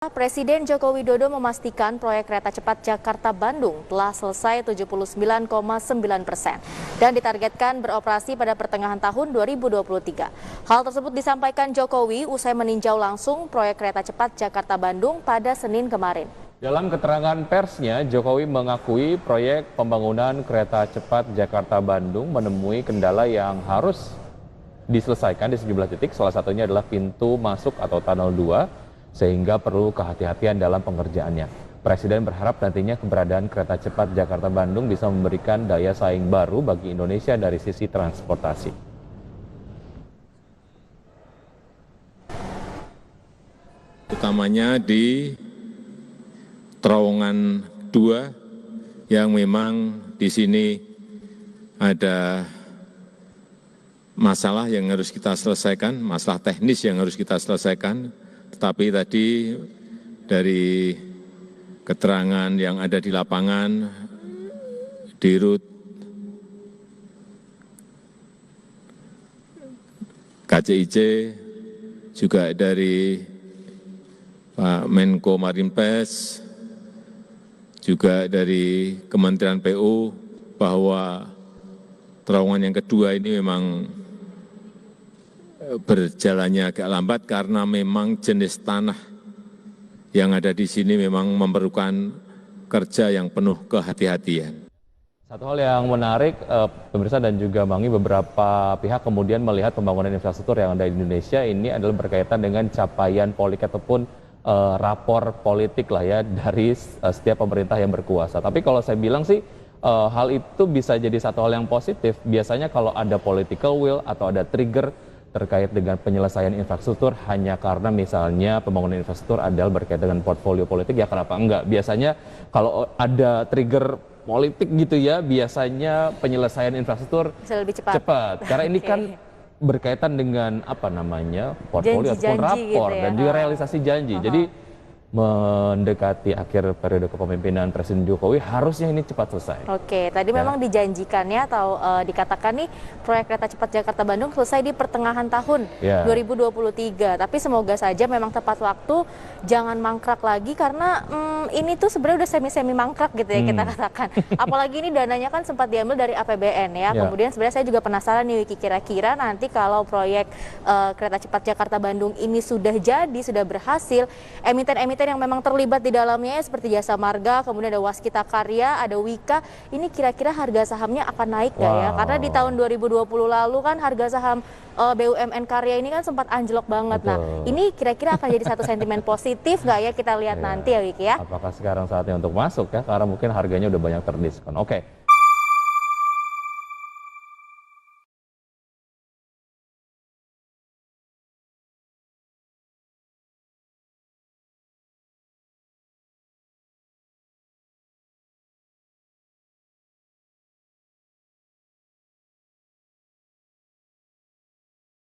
Presiden Joko Widodo memastikan proyek kereta cepat Jakarta-Bandung telah selesai 79,9% dan ditargetkan beroperasi pada pertengahan tahun 2023. Hal tersebut disampaikan Jokowi usai meninjau langsung proyek kereta cepat Jakarta-Bandung pada Senin kemarin. Dalam keterangan persnya, Jokowi mengakui proyek pembangunan kereta cepat Jakarta-Bandung menemui kendala yang harus diselesaikan di sejumlah titik, salah satunya adalah pintu masuk atau tunnel 2, sehingga perlu kehati-hatian dalam pengerjaannya. Presiden berharap nantinya keberadaan kereta cepat Jakarta-Bandung bisa memberikan daya saing baru bagi Indonesia dari sisi transportasi. Utamanya di terowongan 2 yang memang di sini ada masalah yang harus kita selesaikan, masalah teknis yang harus kita selesaikan. Tetapi tadi dari keterangan yang ada di lapangan, Dirut KCIC, juga dari Pak Menko Marinvest, juga dari Kementerian PU, bahwa terowongan yang kedua ini memang berjalannya agak lambat karena memang jenis tanah yang ada di sini memang memerlukan kerja yang penuh kehati-hatian. Satu hal yang menarik, pemirsa dan juga Mangi, beberapa pihak kemudian melihat pembangunan infrastruktur yang ada di Indonesia ini adalah berkaitan dengan capaian politik ataupun rapor politik lah ya dari setiap pemerintah yang berkuasa. Tapi kalau saya bilang sih, hal itu bisa jadi satu hal yang positif. Biasanya kalau ada political will atau ada trigger terkait dengan penyelesaian infrastruktur hanya karena misalnya pembangunan infrastruktur adalah berkaitan dengan portfolio politik, ya kenapa enggak? Biasanya kalau ada trigger politik gitu ya, biasanya penyelesaian infrastruktur bisa lebih cepat. Karena ini kan berkaitan dengan apa namanya, portfolio ataupun rapor gitu ya, dan juga realisasi janji. Jadi mendekati akhir periode kepemimpinan Presiden Jokowi, harusnya ini cepat selesai. Oke, tadi memang dijanjikannya atau dikatakan nih proyek kereta cepat Jakarta-Bandung selesai di pertengahan tahun 2023. Tapi semoga saja memang tepat waktu, jangan mangkrak lagi karena ini tuh sebenarnya udah semi-semi mangkrak gitu ya kita katakan. Apalagi ini dananya kan sempat diambil dari APBN ya. Kemudian sebenarnya saya juga penasaran nih Wiki, kira-kira nanti kalau proyek kereta cepat Jakarta-Bandung ini sudah jadi, sudah berhasil, emiten-emiten yang memang terlibat di dalamnya seperti Jasa Marga, kemudian ada Waskita Karya, ada Wika, ini kira-kira harga sahamnya akan naik nggak ya? Karena di tahun 2020 lalu kan harga saham BUMN Karya ini kan sempat anjlok banget. Betul. Nah, ini kira-kira akan jadi satu sentimen positif nggak ya, kita lihat nanti ya Wiki ya? Apakah sekarang saatnya untuk masuk ya? Karena mungkin harganya udah banyak terdiskon. Oke.